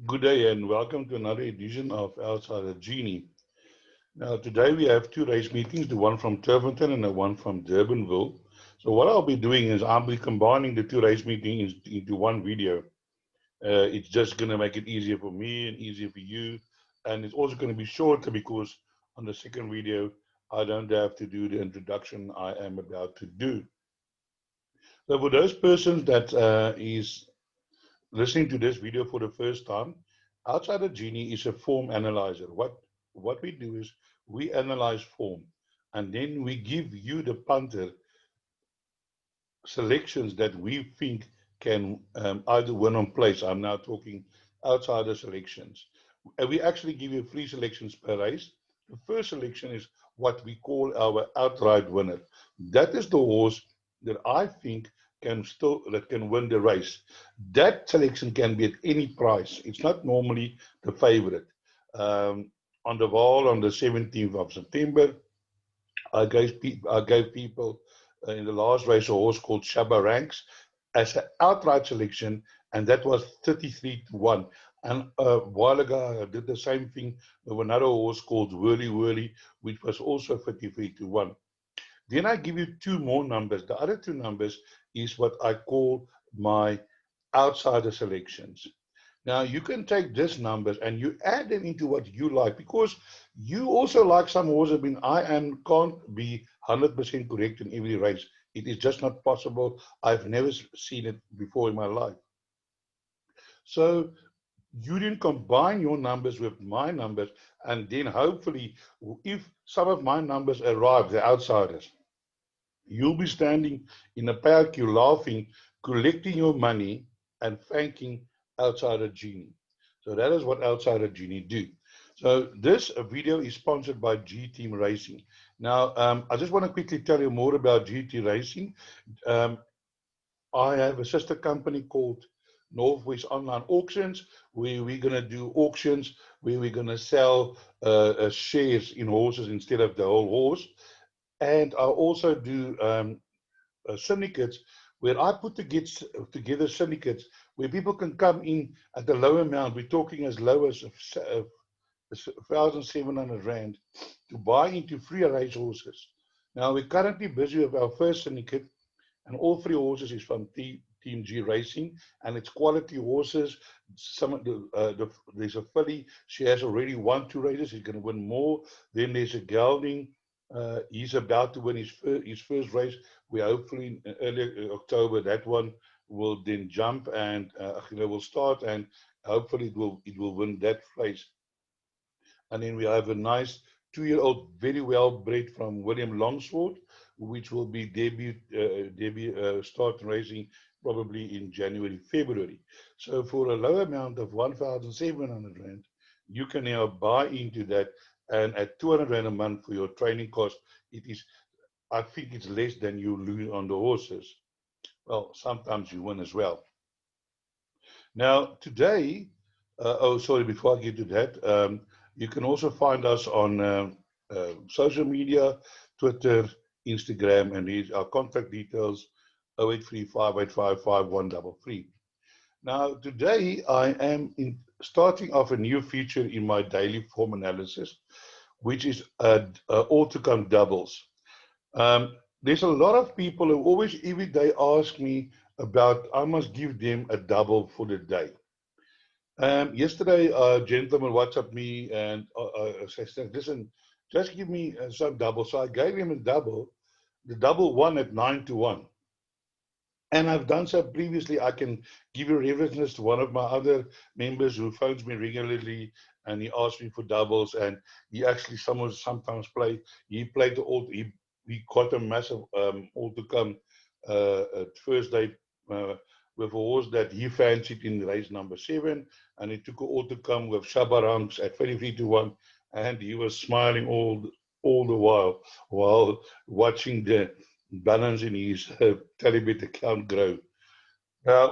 Good day and welcome to another edition of Outside Genie. Now today we have two race meetings, the one from Turff and the one from Durbanville. So what I'll be doing is I'll be combining the two race meetings into one video. It's just going to make it easier for me and easier for you. And it's also going to be shorter because on the second video I don't have to do the introduction I am about to do. So for those persons that is listening to this video for the first time, Outside Genie is a form analyzer. What we do is we analyze form and then we give you, the punter, selections that we think can either win on place. I'm now talking outsider selections. And we actually give you 3 selections per race. The first selection is what we call our outright winner. That is the horse that I think that can win the race. That selection can be at any price. It's not normally the favorite. On the Vaal on the 17th of September, I gave people in the last race a horse called Shabba Ranks as an outright selection, and that was 33-1. And a while ago, I did the same thing with another horse called Whirly Whirly, which was also 33-1. Then I give you 2 more numbers. The other 2 numbers is what I call my outsider selections. Now you can take these numbers and you add them into what you like, because you also like some horses. I mean, can't be 100% correct in every race. It is just not possible. I've never seen it before in my life. So you then combine your numbers with my numbers, and then hopefully, if some of my numbers arrive, the outsiders, you'll be standing in a payout queue laughing, collecting your money and thanking Outsider Genie. So that is what Outsider Genie do. So this video is sponsored by G-Team Racing. Now, I just want to quickly tell you more about GT Racing. I have a sister company called Northwest Online Auctions, where we're going to do auctions, where we're going to sell shares in horses instead of the whole horse. And I also do syndicates, where I put together syndicates where people can come in at a low amount. We're talking as low as 1,700 Rand to buy into 3 race horses. Now we're currently busy with our first syndicate, and all 3 horses is from Team G Racing, and it's quality horses. There's a filly. She has already won 2 races. She's going to win more. Then there's a gelding. He's about to win his first race. We hopefully in early October that one will then jump and will start, and hopefully it will win that race. And then we have a nice 2-year-old, very well bred from William Longsword, which will be start racing probably in January, February. So for a low amount of 1,700 Rand, you can now buy into that. And at 200 Rand a month for your training cost, I think it's less than you lose on the horses. Well, sometimes you win as well. Now, today, before I get to that, you can also find us on social media, Twitter, Instagram, and these are contact details, 0835855133. Now, today I am starting off a new feature in my daily form analysis, which is all-to-come doubles. There's a lot of people who always, every day, ask me about, I must give them a double for the day. Yesterday, a gentleman WhatsApped me and said, listen, just give me some double. So I gave him a double. The double won at 9-1. And I've done so previously. I can give you references to one of my other members who phones me regularly, and he asked me for doubles, and he actually sometimes played. He played he got a massive all-to-come first day with a horse that he fancied in race number 7, and he took an all-to-come with Shabba Ranks at 33-1, and he was smiling all the while watching the balance in his telebit account grow.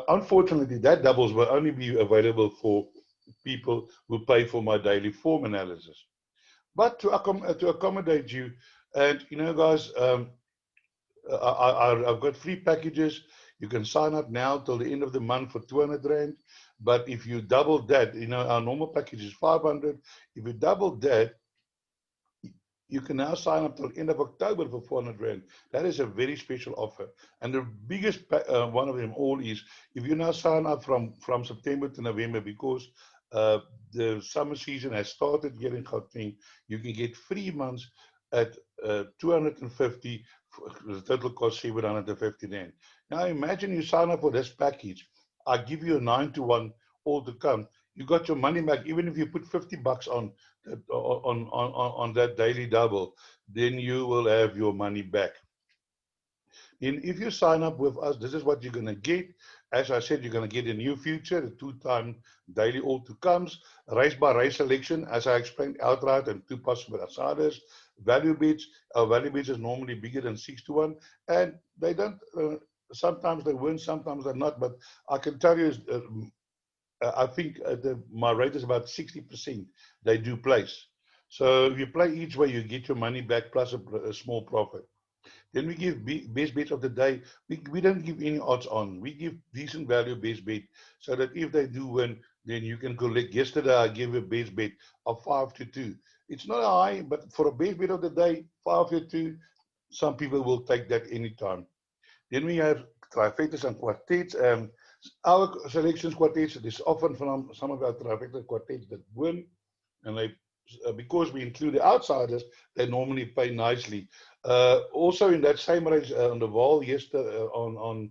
Unfortunately, that doubles will only be available for people who pay for my daily form analysis. But to accommodate you, and guys, I've got 3 packages. You can sign up now till the end of the month for 200 Rand. But if you double that, our normal package is 500. If you double that, you can now sign up till the end of October for 400 Rand. That is a very special offer. And the biggest one of them all is, if you now sign up from September to November, because the summer season has started here in Gauteng, you can get 3 months at 250, the total cost 750 Rand. Now imagine you sign up for this package. I give you a 9-to-1 all to come. You got your money back, even if you put 50 bucks on that daily double, then you will have your money back. And if you sign up with us, this is what you're going to get. As I said, you're going to get a new feature, a 2-time daily all to comes, race by race selection, as I explained outright, and 2 possible outsiders. Value bids. Our value bids is normally bigger than 6-to-1, and they don't. Sometimes they win, sometimes they're not. But I can tell you, I think my rate is about 60%. They do place. So if you play each way, you get your money back plus a small profit. Then we give best bet of the day. We don't give any odds on. We give decent value best bet, so that if they do win, then you can collect. Yesterday I gave a best bet of 5-2. It's not high, but for a best bet of the day, 5-2, some people will take that anytime. Then we have trifectas and quartets. Our selections quartets, there's often from some of our trifecta quartets that win, and they, because we include the outsiders, they normally pay nicely. Also in that same race on the Vaal yesterday, on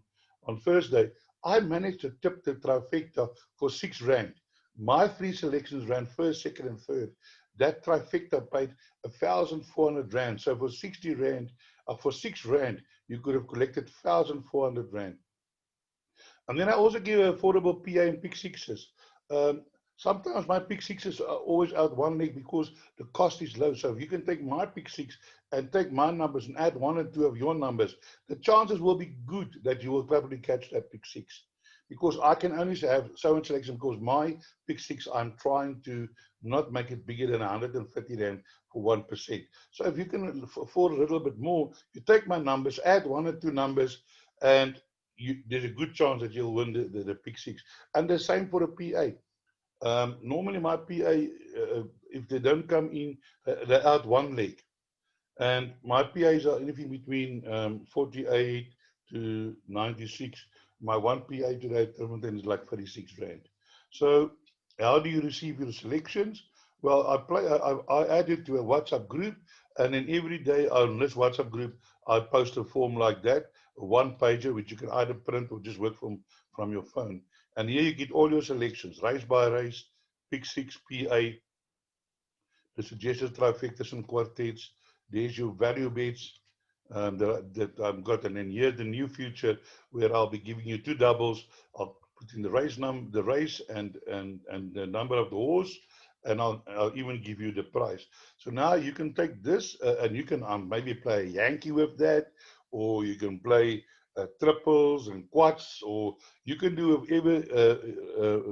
Thursday, I managed to tip the trifecta for 6 Rand. My 3 selections ran first, second, and third. That trifecta paid 1,400 Rand. So for 60 Rand, for 6 Rand, you could have collected 1,400 Rand. And then I also give affordable PA and pick sixes. Sometimes my pick sixes are always out one leg because the cost is low. So if you can take my pick six and take my numbers and add 1 or 2 of your numbers, the chances will be good that you will probably catch that pick six. Because I can only have so much selection, because my pick six, I'm trying to not make it bigger than 150 Rand for 1%. So if you can afford a little bit more, you take my numbers, add 1 or 2 numbers, and there's a good chance that you'll win the pick six. And the same for the PA. Normally my PA, if they don't come in, they're out 1 leg. And my PAs are anything between 48 to 96. My 1 PA today at Durbanville is like 36 Rand. So how do you receive your selections? Well, I add it to a WhatsApp group, and then every day on this WhatsApp group, I post a form like that, a 1-pager, which you can either print or just work from your phone. And here you get all your selections, race by race, pick six, PA, the suggested trifectas and quartets. There's your value bets that I've got. And then here the new feature where I'll be giving you 2 doubles. I'll put in the race and the number of the horse, and I'll even give you the price. So now you can take this and you can maybe play a Yankee with that, or you can play triples and quads, or you can do whatever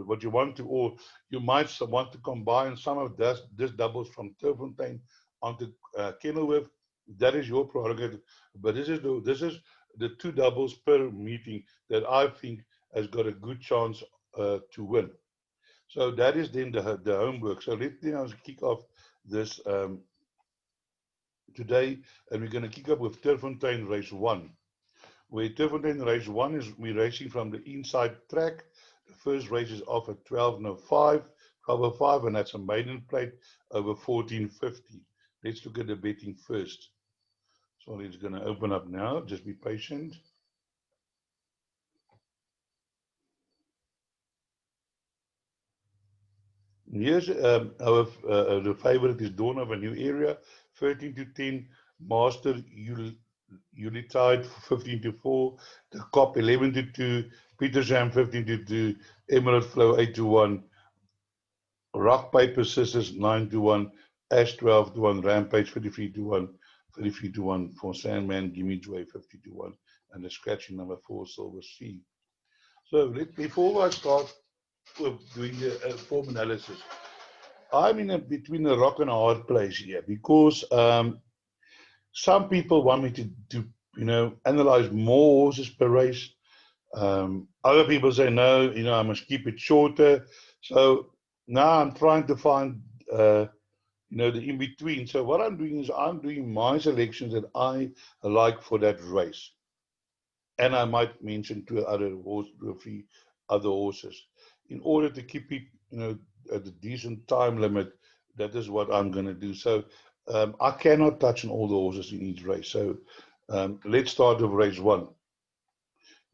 what you want to, or you might want to combine some of this doubles from Turff onto Kenilworth. That is your prerogative, but this is the 2 doubles per meeting that I think has got a good chance to win. So that is then the homework. So let's now kick off this today, and we're going to kick off with Turff race 1. Where Turff race 1 is, we're racing from the inside track. The first race is off at 12:05, and that's a maiden plate over 1450. Let's look at the betting first. So it's going to open up now. Just be patient. Here's the favorite is Dawn of a New Era, 13-10. Master Unitide 15-4. The Cop 11-2. Petersham 15-2. Emerald Flow 8-1. Rock Paper Scissors 9-1. Ash 12-1. Rampage 33-1. 33-1 for Sandman, Gimme Joy 50-1, and the scratching number 4, Silver Sea. So before I start doing the form analysis, I'm in between a rock and a hard place here, because some people want me to analyze more horses per race. Other people say, no, I must keep it shorter. So now I'm trying to find, the in-between. So what I'm doing is I'm doing my selections that I like for that race. And I might mention two or three other horses. In order to keep it, at a decent time limit, that is what I'm going to do. So I cannot touch on all the horses in each race. So let's start with race 1.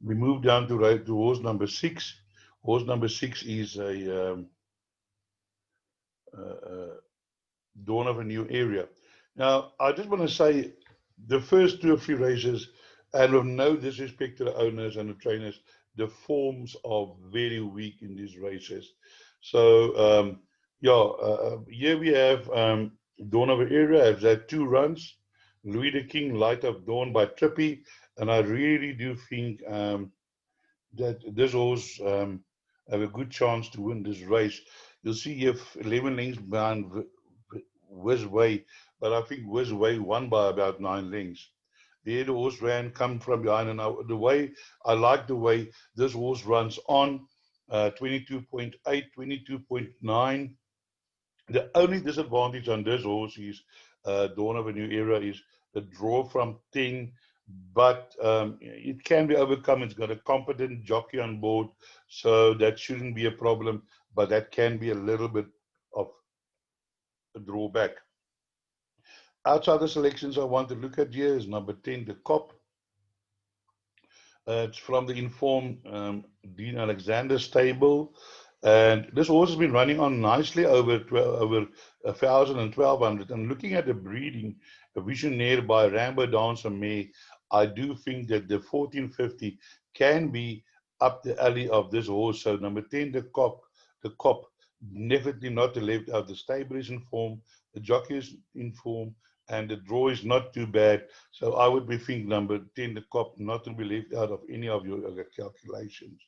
We move down to horse number 6. Horse number 6 is a dawn of a new era. Now, I just want to say the first 2 or 3 races, and with no disrespect to the owners and the trainers, the forms are very weak in these races. So, here we have Dawn of an Era has had 2 runs. Louis the King, Light of Dawn by Trippy, and I really do think that this horse have a good chance to win this race. You'll see if 11 lengths behind Wizway, but I think Wizway won by about 9 lengths. The horse ran, come from behind, and I like the way this horse runs on 22.8, 22.9. The only disadvantage on this horse is Dawn of a New Era is the draw from 10, but it can be overcome. It's got a competent jockey on board, so that shouldn't be a problem, but that can be a little bit of a drawback. Outside the selections I want to look at here is number 10, the Cop. It's from the Informed Dean Alexander stable. And this horse has been running on nicely over 1,000 and 1,200. And looking at the breeding, a Visionaire by Rambo Dancer May, I do think that the 1450 can be up the alley of this horse. So number 10, the Cop, definitely not the left out. The stable is in form, the jockey is in form, and the draw is not too bad. So I would be thinking number 10, the Cop, not to be left out of any of your calculations.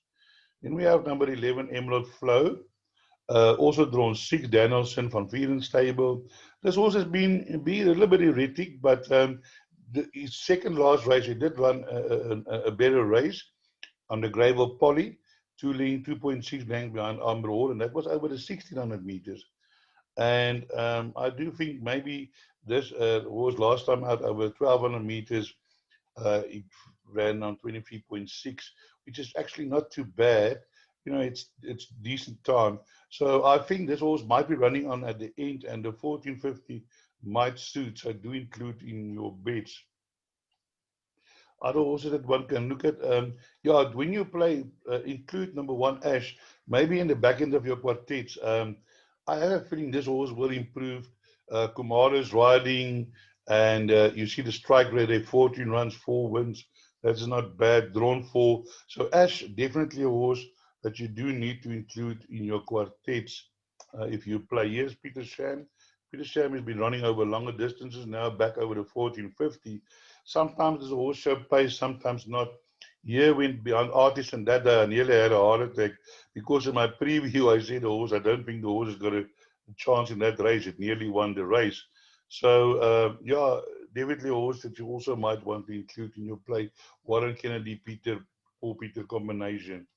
Then we have number 11, Emerald Flow. Also drawn 6, Danielson van Vieren stable. This horse has been a little bit erratic, but his second last race, he did run a better race on the Gravel Polly, 2.6 lengths behind Amber Hall, and that was over the 1,600 meters. And I do think maybe this horse last time out over 1,200 meters, it ran on 23.6, which is actually not too bad. It's decent time. So I think this horse might be running on at the end, and the 1450 might suit. So do include in your bets. Other horses that one can look at, when you play, include number 1, Ash, maybe in the back end of your quartets. I have a feeling this horse will improve. Kumara's riding, and you see the strike rate there, 14 runs, 4 wins. That's not bad, drawn 4. So Ash, definitely a horse that you do need to include in your quartets if you play. Here's Peter Sham. Peter Sham has been running over longer distances, now back over the 1450. Sometimes there's a horse show pace, sometimes not. Here went beyond Artist, and that day I nearly had a heart attack because in my preview I said the horse, I don't think the horse has got a chance in that race. It nearly won the race. So, definitely a horse that you also might want to include in your play. Warren Kennedy, Paul Peter combination.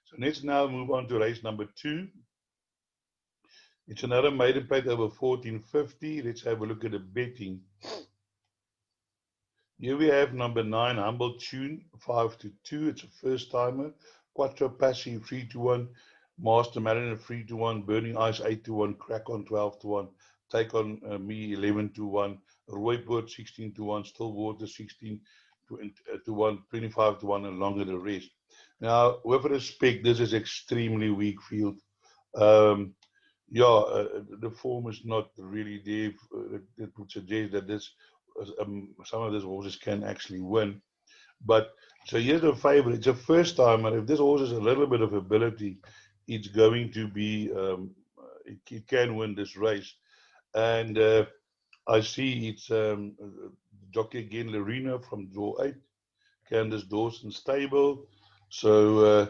So let's now move on to race number 2. It's another maiden plate over 1450. Let's have a look at the betting. Here we have number 9, Humble Tune, 5-2. It's a first timer. Quattro Passi, 3-1. Master Mariner, 3-1. Burning Ice, 8-1. Crack on, 12-1. Take on Me, 11-1. Rooiport, 16-1. Stillwater, 16-1. 25-1, and longer the rest. Now, with respect, this is extremely weak field. The form is not really there. It would suggest that some of these horses can actually win. But so here's the favorite. It's a first timer. If this horse has a little bit of ability, it's going to be, it can win this race. And I see it's jockey again, Lorena from draw 8, Candace Dawson stable. So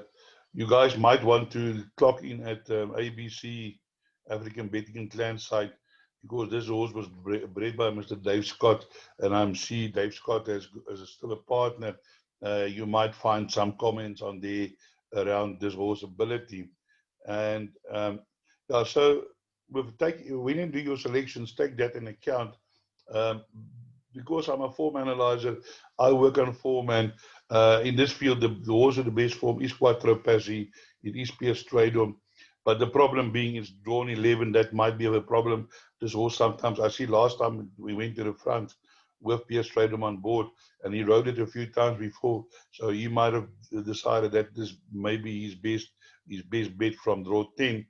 you guys might want to clock in at ABC African Betting and Clan site, because this horse was bred by Mr. Dave Scott, and I'm seeing Dave Scott as still a partner you might find some comments on there around this horse ability. And yeah, so when you do your selections, take that in account. Because I'm a form analyzer, I work on form, and in this field, the horse of the best form is Quattro Passi, it is Pierce Stradom. But the problem being it's drawn 11, that might be a problem. This horse sometimes, I see last time we went to the front with Pierce Stradom on board, and he rode it a few times before, so he might have decided that this may be his best bet from draw 10,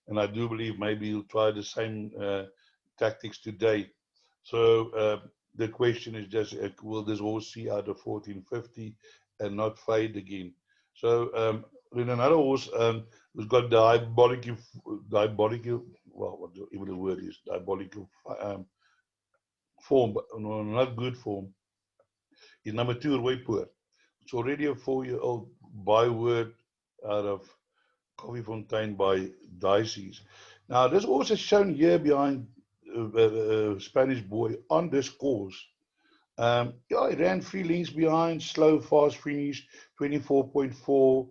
and I do believe maybe he'll try the same tactics today. So the question is just, will this horse see out of 1450 and not fade again? So then another horse who's got diabolical, well, whatever the word is, diabolical form, but no, not good form, is number 2, Roypoort. It's already a 4-year-old byword out of Koffiefontein by Dices. Now, this horse is shown here behind Spanish boy on this course. Yeah, he ran 3 lengths behind, slow, fast finish, 24.4.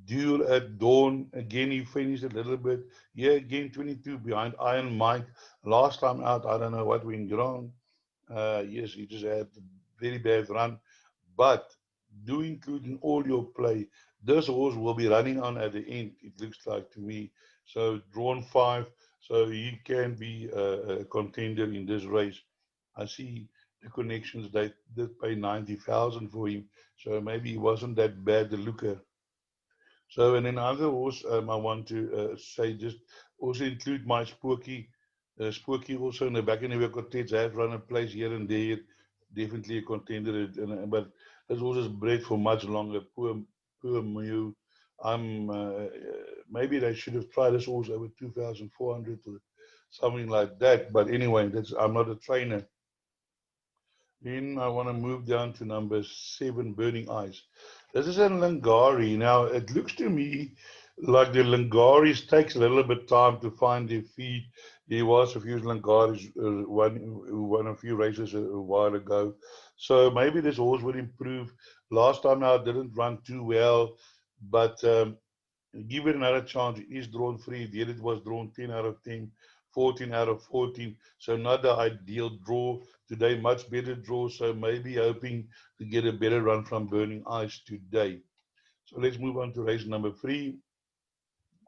Duel at Dawn, again he finished a little bit. Here again 22 behind Iron Mike. Last time out, I don't know what went wrong. Yes, he just had a very bad run. But do include in all your play, this horse will be running on at the end, it looks like to me. So drawn 5, so he can be a contender in this race. I see the connections, they did pay 90,000 for him, so maybe he wasn't that bad, the looker. So, and then other horse, I want to say, just also include my Spooky. Spooky also in the back end of your quartets have run a place here and there, definitely a contender. But this horse is bred for much longer. Poor Mew. Maybe they should have tried this horse over 2,400 or something like that. But anyway, I'm not a trainer. Then I want to move down to number 7, Burning Eyes. This is in Lingari. Now, it looks to me like the Lingaris takes a little bit time to find their feet. There was a few Lingaris won a few races a while ago. So maybe this horse would improve. Last time now, it didn't run too well, but give it another chance. It is drawn 3. There it was drawn 10 out of 10. 14 out of 14, so not the ideal draw today, much better draw, so maybe hoping to get a better run from Burning Eyes today. So let's move on to race number 3,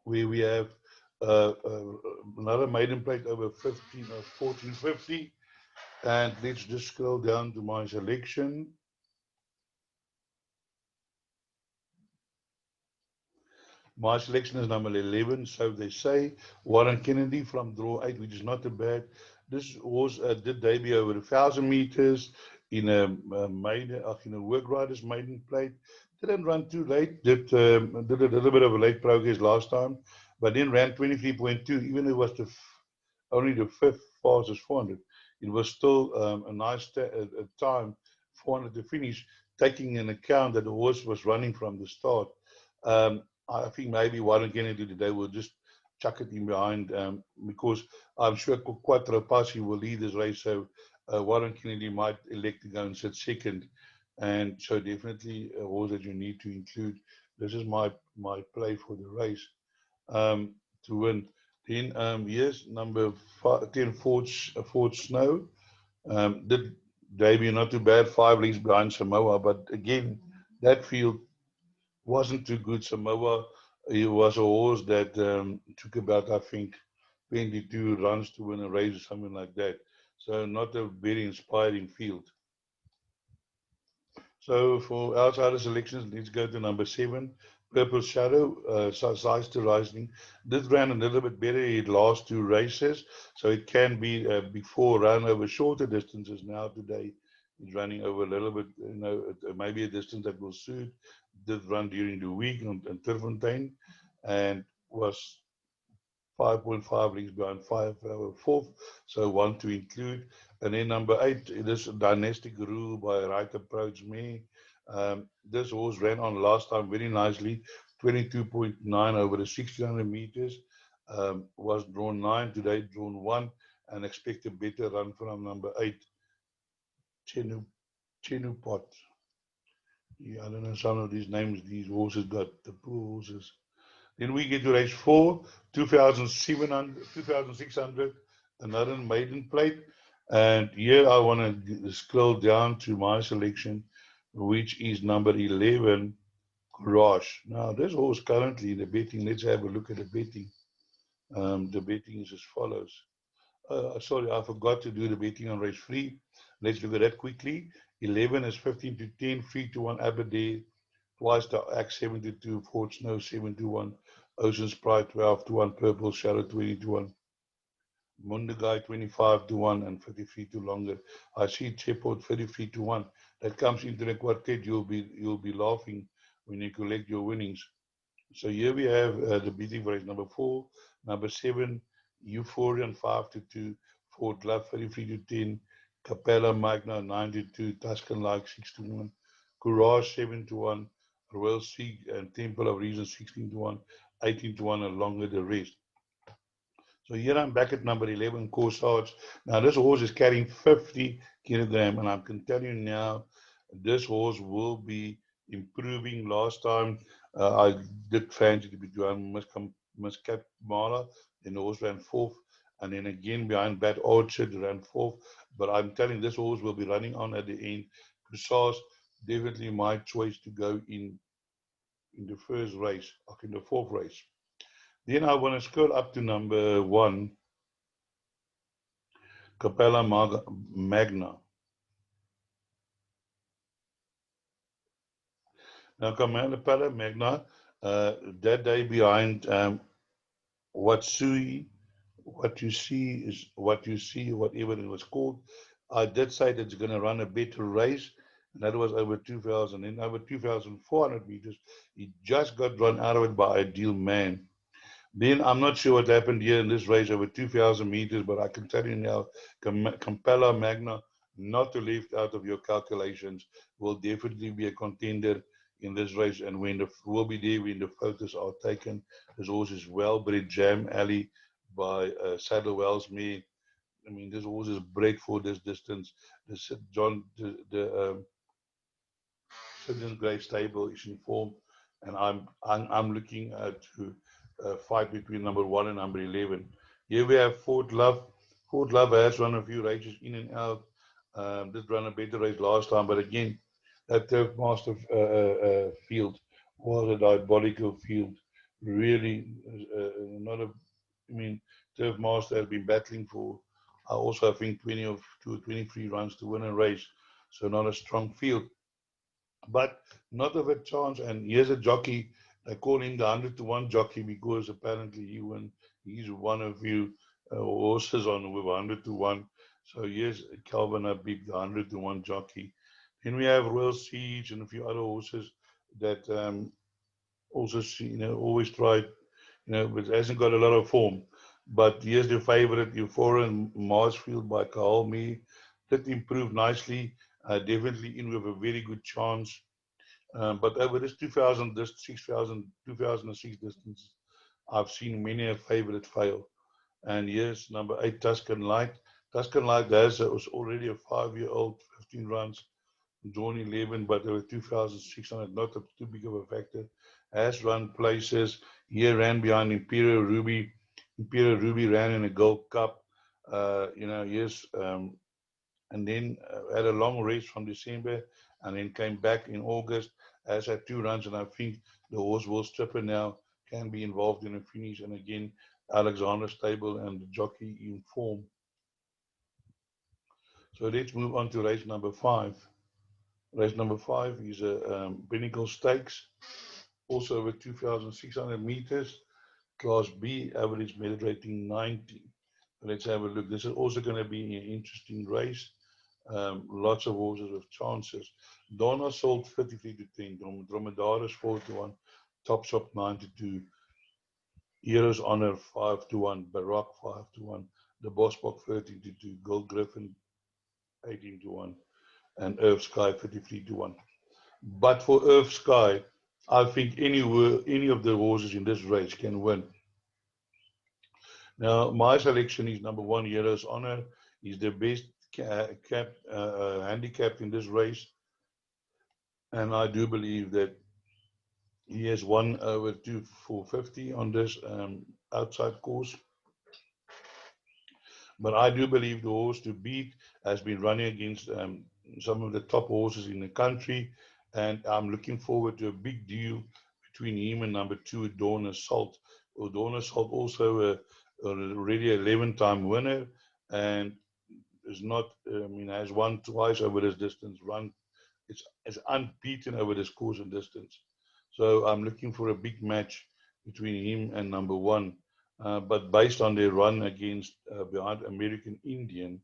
where we have another maiden plate over 1450, and let's just scroll down to my selection. My selection is number 11, so they say. Warren Kennedy from draw 8, which is not too bad. This horse did debut over 1,000 meters in a work riders maiden plate. Didn't run too late. Did a little bit of a late progress last time, but then ran 23.2. Even though it was only the 5th fastest 400, it was still a nice time, 400 to finish, taking into account that the horse was running from the start. I think maybe Warren Kennedy today will just chuck it in behind because I'm sure Quattro Passi will lead this race, so Warren Kennedy might elect to go and sit second, and so definitely a horse that you need to include. This is my play for the race to win. Then yes, number 10, Ford Snow did debut not too bad, 5 lengths behind Samoa, but again that field wasn't too good. Samoa, he was a horse that took about, I think, 22 runs to win a race or something like that. So not a very inspiring field. So for outsider selections, let's go to number 7, Purple Shadow, size to rising. This ran a little bit better in last 2 races, so it can be before run over shorter distances. Now today, it's running over a little bit, maybe a distance that will suit. Did run during the week on Turffontein and was 5.5 lengths behind 4th, so 1 to include. And then number 8, it is Dynastic Rule by Right Approach Me. This horse ran on last time very nicely, 22.9 over the 1600 meters. Was drawn 9, today drawn 1, and expect a better run from number 8, Chenupot. Yeah, I don't know some of these names these horses got, the poor horses. Then we get to race 4, 2,700, 2,600, another maiden plate. And here I want to scroll down to my selection, which is number 11, Garage. Now, this horse currently in the betting, let's have a look at the betting. The betting is as follows. Sorry, I forgot to do the betting on race 3. Let's look at that quickly. 11 is 15 to 10, 3 to 1 Aberdeen, twice the Axe 7 to 2, Fort Snow 7 to 1, Ocean's Pride 12 to 1, Purple Shadow 20 to 1, Mundagai 25 to 1, and 33 to Longer. I see Chepot 33 to 1. That comes into the quartet. You'll be laughing when you collect your winnings. So here we have the beating race number 4, number 7, Euphorian 5 to 2, Fort Love 33 to 10, Capella Magna 9 to 2, Tuscan Like 6 to 1, Courage 7 to 1, Royal Sieg and Temple of Reason 16 to 1, 18 to 1, and Longer the rest. So here I'm back at number 11, Corsage. Now this horse is carrying 50 kilogram, and I can tell you now, this horse will be improving. Last time I did fancy to be doing Muscat Mala, then the horse ran fourth, and then again behind Bad Orchard ran fourth. But I'm telling you, this horse will be running on at the end. Corsage, definitely my choice to go in the first race, or in the fourth race. Then I want to scroll up to number 1, Capella Magna. Now, Capella Magna, that day behind Watsui, what you see is what you see, whatever it was called. I did say that it's going to run a better race, and that was over 2,000. And over 2,400 meters, he just got run out of it by Ideal Man. Then I'm not sure what happened here in this race over 2,000 meters, but I can tell you now, Capella Magna, not to leave out of your calculations, will definitely be a contender in this race, and when will be there when the photos are taken. This horse is well-bred Jam Alley by Saddle Wells Me. I mean, this horse is bred for this distance. The Citizens Grade Stable is in form, and I'm looking to fight between number 1 and number 11. Here we have Fort Love. Fort Love has run a few races in and out. Did run a better race last time, but again, that Turf Master field was a diabolical field. Really, not a. I mean, Turf Master has been battling for. I also think 20 of 23 runs to win a race, so not a strong field, but not of a chance. And here's a jockey. I call him the 100 to 1 jockey because apparently he's one of you horses on with 100 to 1. So here's Calvin Habib, the 100 to 1 jockey. Then we have Royal Siege and a few other horses that also always tried, but hasn't got a lot of form. But here's the favorite, Euphorian Marsfield by Kahal Me. Did improve nicely. Definitely in with a very good chance. But over this 2000, this 6,000, 2006 distance, I've seen many a favorite fail. And yes, number 8, Tuscan Light. Tuscan Light was already a 5-year-old, 15 runs, drawn 11, but over 2,600, not too big of a factor. Has run places. Here ran behind Imperial Ruby. Imperial Ruby ran in a Gold Cup. Yes, and then had a long race from December, and then came back in August, has had 2 runs, and I think the horse Will Stripper now can be involved in a finish. And again, Alexander Stable and the jockey in form. So let's move on to race number 5. Race number 5 is a Pinnacle Stakes, also over 2,600 meters, Class B, average merit rating 90. Let's have a look. This is also going to be an interesting race. Lots of horses with chances. Donna sold 33 to 10. Dromedaris 4 to 1. Top Shop 9 to 2. Heroes Honor 5 to 1. Baroque 5 to 1. The Bossbok 13 to 2. Gold Griffin 18 to 1. And Earth Sky 33 to 1. But for Earth Sky, I think any of the horses in this race can win. Now, my selection is number 1, Heroes Honor. He's the best handicapped in this race. And I do believe that he has won over 450 on this outside course. But I do believe the horse to beat has been running against some of the top horses in the country. And I'm looking forward to a big deal between him and number 2, Dawn Assault. Well, Dawn Assault also already 11-time winner and is not, has won twice over this distance run. It's unbeaten over this course and distance. So I'm looking for a big match between him and number 1. But based on their run against behind American Indian,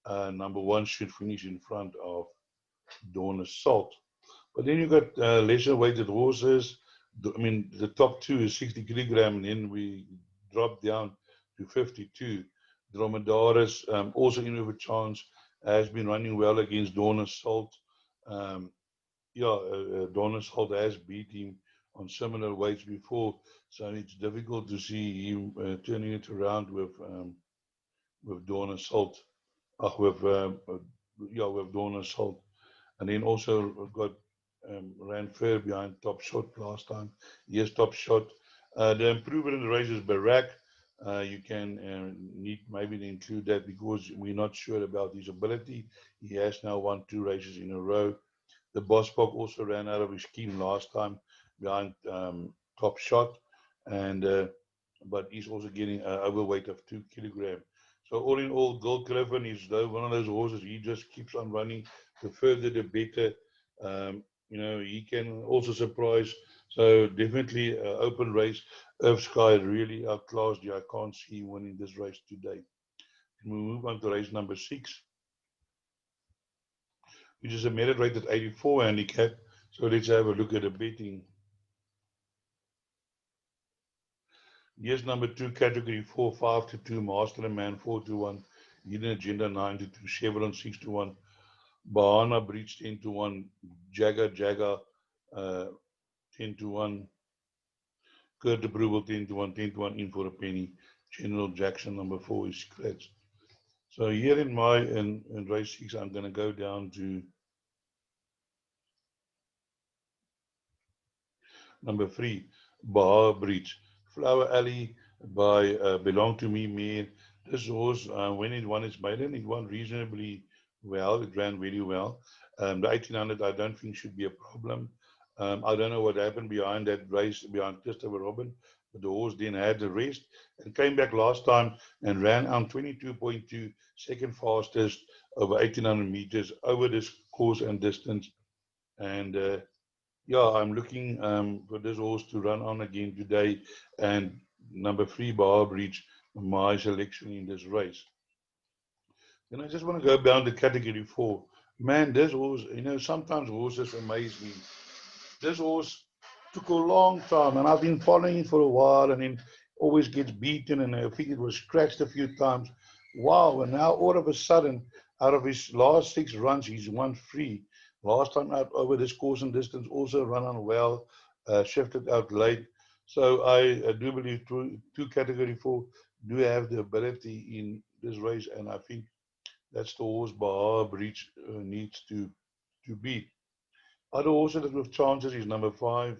number 1 should finish in front of Dawn Assault. But then you got lesser weighted horses. The top 2 is 60 kilogram, and then we drop down to 52. Dromedaris, also in with a chance, has been running well against Dawn Assault. Dawn Assault has beat him on similar weights before, so it's difficult to see him turning it around with Dawn Assault. With Dawn Assault. And then also got ran fair behind Top Shot last time. Yes, Top Shot. The improver in the race is Barak. You can need maybe to include that because we're not sure about his ability. He has now won 2 races in a row. The Bossbok also ran out of his scheme last time behind Top Shot, and but he's also getting an overweight of 2 kilograms. So all in all, Gold Griffin is one of those horses. He just keeps on running. The further, the better. He can also surprise. So definitely open race. Earth Sky really outclassed you. I can't see him winning this race today. And we move on to race number 6, which is a merit rated 84 handicap. So let's have a look at the betting. Yes, number 2, category 4, 5-2, Master and Man 4-1, Hidden Agenda 9-2, Chevron 6-1, Bahana Breach 10-1, Jagga 10-1, Kurt Approval 10-1, 10-1 in for a penny. General Jackson number 4 is scratched. So here in race 6, I'm going to go down to number 3, Bahar Breach. Flower Alley by Belong to Me Mare. This horse, when it won its maiden, it won reasonably well. It ran really well. The 1800, I don't think should be a problem. I don't know what happened behind that race, behind Christopher Robin, but the horse then had the rest and came back last time and ran on 22.2, second fastest over 1800 meters over this course and distance. And I'm looking for this horse to run on again today. And number 3, Bahar Breach, my selection in this race. Then I just want to go down to category 4. Man, this horse, sometimes horses amaze me. This horse took a long time, and I've been following it for a while, and then always gets beaten, and I think it was scratched a few times. Wow, and now all of a sudden, out of his last 6 runs, he's won 3. Last time out over this course and distance, also run on well, shifted out late. So I do believe 2 category 4 do have the ability in this race, and I think that's the horse Bahar Breach needs to beat. Other horses that with chances is number 5,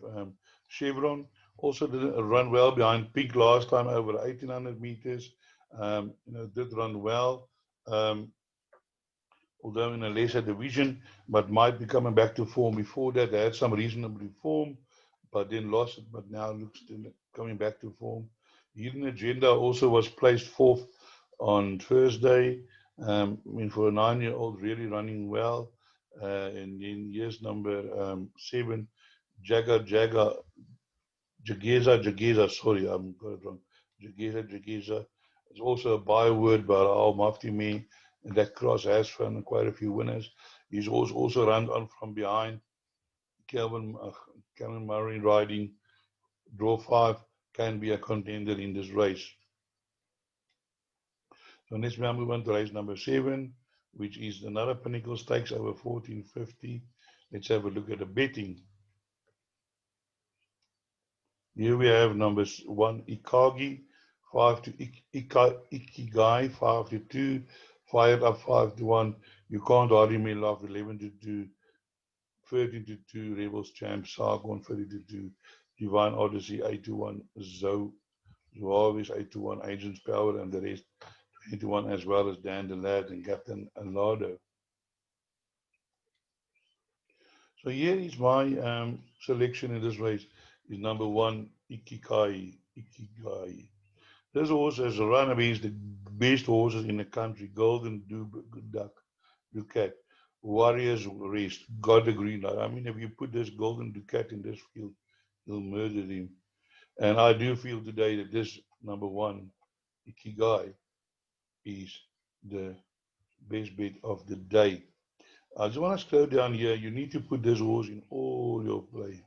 Chevron. Also did run well behind Pink last time over 1800 meters. Did run well. Although in a lesser division, but might be coming back to form. Before that, they had some reasonable form, but then lost it, but now looks coming back to form. Hidden Agenda also was placed 4th on Thursday. For a 9-year-old, really running well. And then here's number 7, Jageza, sorry, I'm got it wrong. Jageza. It's also a byword by Al Mufti Me. And that cross has found quite a few winners. He's also run on from behind. Calvin Murray riding, draw 5, can be a contender in this race. So next we move on to race number 7, which is another Pinnacle Stakes over 1450. Let's have a look at the betting. Here we have numbers 1, Ikagi, 5 to Ikigai, 5-2, Fired Up 5-1. You Can't Hardly Me Love 11-2, 13 to 2, Rebels Champ, Sargon 30 to 2, Divine Odyssey 8 to 1, Zoavis 8 to 1, Agent's Power, and the rest 20 to 1, as well as Dan the Lad and Captain Alado. So here is my selection in this race. Is number 1, Ikigai. This horse has run against the best horses in the country. Golden Ducat, Warriors Rest, got the green light. I mean, if you put this Golden Ducat in this field, you'll murder him. And I do feel today that this number 1, Ikigai, is the best bet of the day. I just want to scroll down here. You need to put this horse in all your play.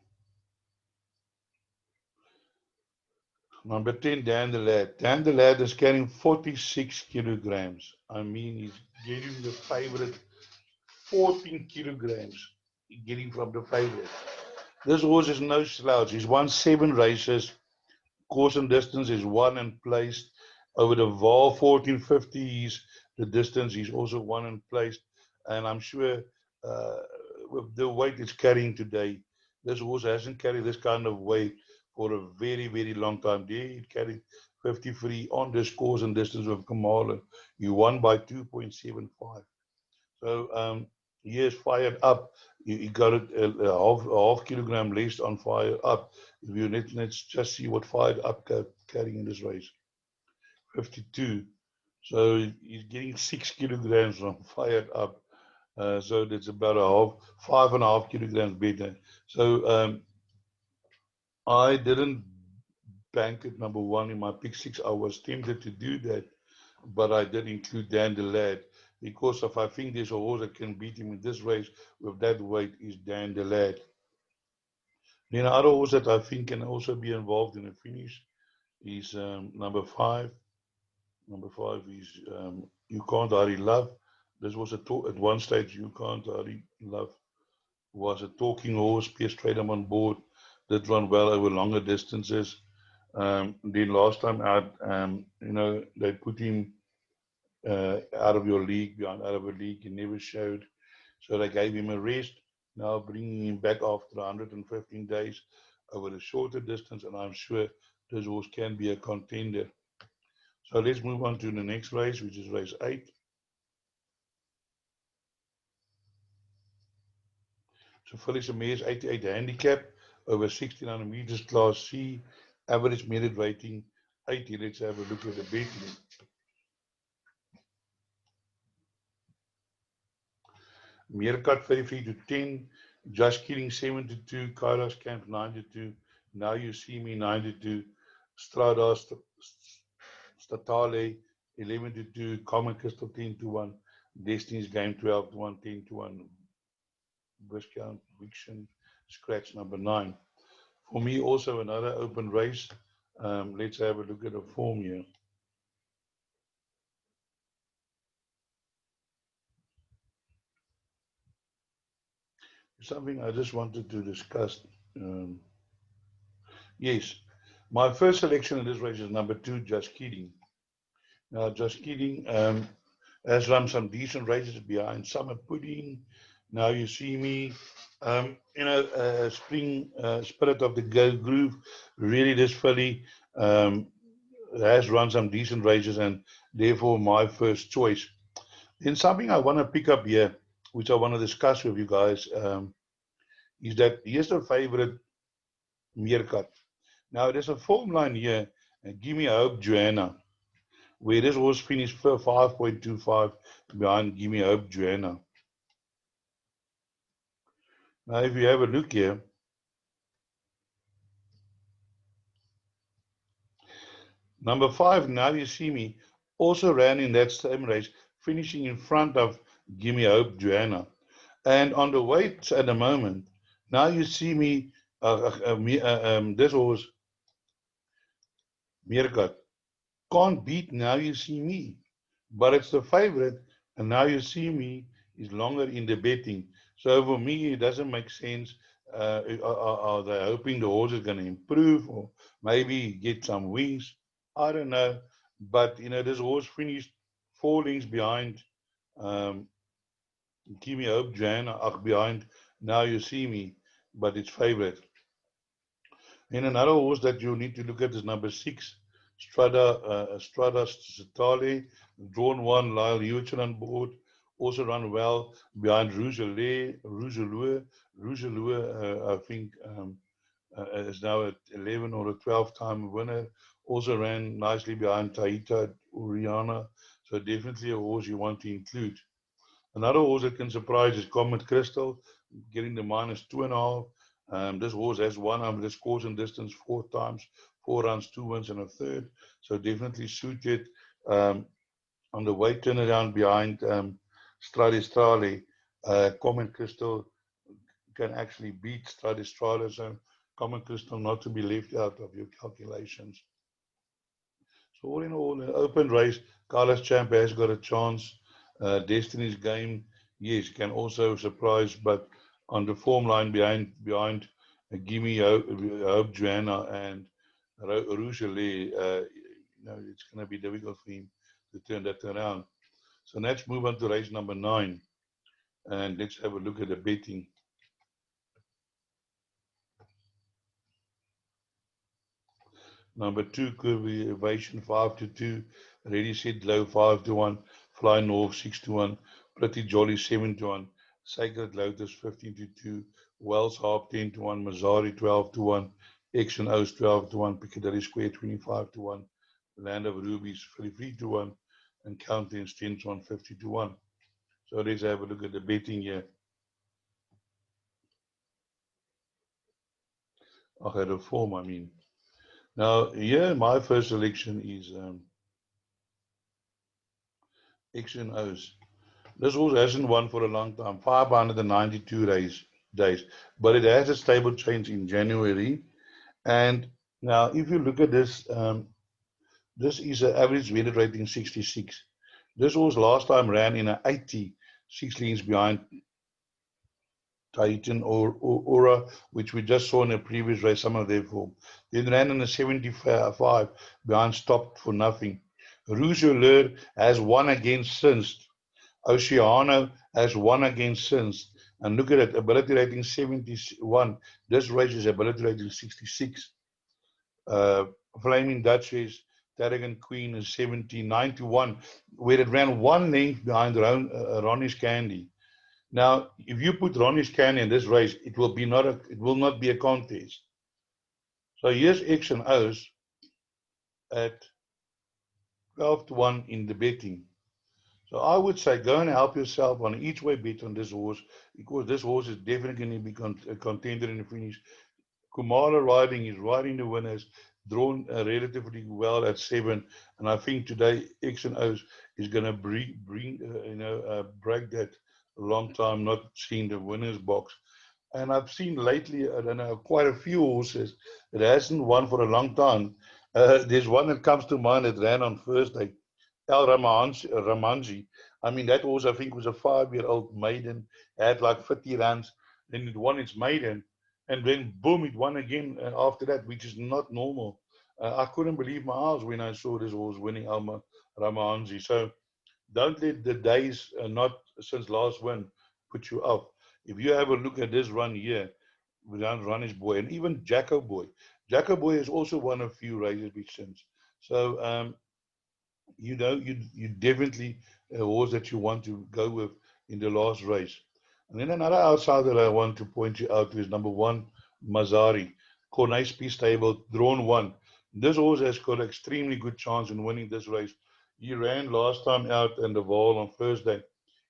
Number 10, Dan the Lad. Dan the Lad is carrying 46 kilograms. I mean, he's getting the favorite 14 kilograms. Getting from the favorite. This horse is no slouch. He's won 7 races. Course and distance is won and placed. Over the Vaal 1450 is the distance. He's also won and placed. And I'm sure with the weight it's carrying today, this horse hasn't carried this kind of weight for a very, very long time. He carried 53 on this course and distance with Kamala. He won by 2.75. So he is fired up. He got it a half kilogram less on fire up. If you let's just see what fired up carrying in this race. 52. So he's getting 6 kilograms from fired up. So that's about 5.5 kilograms better. So I didn't bank it number 1 in my pick 6. I was tempted to do that, but I did include Dan the Lad, because if I think there's a horse that can beat him in this race with that weight, is Dan the Lad. Then other horse that I think can also be involved in the finish is number 5. Number 5 is You Can't Hurry Love. This was at one stage. You Can't Hurry Love was a talking horse. Pierce trade him on board. Did run well over longer distances. Then last time out, they put him out of your league, out of a league. He never showed, so they gave him a rest. Now bringing him back after 115 days over a shorter distance, and I'm sure this horse can be a contender. So let's move on to the next race, which is race 8. So Phyllis Mayor's 88 handicap over 1600 meters, class C, average merit rating 80. Let's have a look at the betting. Meerkat 33 to 10, Just Kidding 7 to 2, Kairos Camp 9 to 2, Now You See Me 9 to 2, Strada Statale 11 to 2, Common Crystal 10 to 1, Destiny's Game 12 to 1, 10 to 1, Viscount Vixen Scratch number 9. For me, also another open race. Let's have a look at the form here. Something I just wanted to discuss. Yes, my first selection in this race is number 2, Just Kidding. Now, Just Kidding has run some decent races behind Summer Pudding. Now You See Me. Spring Spirit of the Groove. Really, this filly has run some decent races, and therefore my first choice. Then something I want to pick up here, which I want to discuss with you guys, is that here's the favorite Meerkat. Now there's a form line here, Give Me Hope Joanna, where this horse finished for 5.25 behind Give Me Hope Joanna. Now if you have a look here, number 5, Now You See Me, also ran in that same race, finishing in front of Give Me Hope Joanna. And on the weights at the moment, Now You See Me, this horse, Meerkat, can't beat Now You See Me, but it's the favorite, and Now You See Me is longer in the betting. So for me, it doesn't make sense. Are they hoping the horse is going to improve or maybe get some wings? I don't know. But, this horse finished 4 lengths behind Give Me Hope Joanna, behind Now You See Me, but it's favorite. And another horse that you need to look at is number 6, Strada Statale, drawn 1, Lyle Hewson on board, also run well behind Rougelou, I think is now at 11 or a 12-time winner. Also ran nicely behind Taita Uriana, so definitely a horse you want to include. Another horse that can surprise is Comet Crystal, getting the -2.5. This horse has won over this course and distance 4 times, 4 runs, 2 wins, and a third. So definitely suited on the weight turnaround behind Stradistrale. Comet Crystal can actually beat Stradistrale, so Comet Crystal not to be left out of your calculations. So all in all, an open race, Carlos Champ has got a chance. Destiny's Game, yes, can also surprise, but on the form line behind Gimme Hope Joanna and Rougelet, it's going to be difficult for him to turn that around. So let's move on to race number 9, and let's have a look at the betting. Number 2, Kirby Ovation 5-2, Ready Set Low 5-1, Fly North 6-1, Pretty Jolly 7-1, Sacred Lotus 15-2, Wells Harp 10-1, Mazzari 12-1, X and O's 12-1, Piccadilly Square 25-1, Land of Rubies 33-1, and Countenance 10-1, 50-1. So let's have a look at the betting here. I had a form, I mean. Now, here my first selection is X and O's. This horse hasn't won for a long time, 592 days, but it has a stable change in January. And now, if you look at this, this is an average weighted rating 66. This horse last time ran in an 80, 6 lengths behind Titan or Aura, which we just saw in a previous race, some of their form. Then ran in a 75 behind Stopped for Nothing. Rougeleur has won against since. Oceano has won against since. And look at it, ability rating 71. This race is ability rating 66. Flaming Duchess, Tarragon Queen is 79-1, where it ran 1 length behind Ronnie's Candy. Now, if you put Ronnie's Candy in this race, it will not be a contest. So here's X and O's at 12-1 in the betting. So I would say go and help yourself on each way bet on this horse, because this horse is definitely going to be a contender in the finish. Kumala riding is riding the winners, drawn relatively well at 7, and I think today X and O's is going to break that long time not seeing the winners box. And I've seen lately, I don't know, quite a few horses that hasn't won for a long time. There's one that comes to mind that ran on Thursday, El Ramanji. I mean, that horse I think was a 5-year-old maiden, had like 50 runs, then it won its maiden, and then boom, it won again after that, which is not normal. I couldn't believe my eyes when I saw this horse winning El Ramanji. So don't let the days not since last win put you off. If you have a look at this run here, without Runnish Boy, and even Jacko Boy. Jacko Boy has also won a few races since. So, you definitely a horse that you want to go with in the last race. And then another outsider I want to point you out to is number 1, Mazzari. Cornice stable, drawn 1. This horse has got an extremely good chance in winning this race. He ran last time out in the Vaal on Thursday.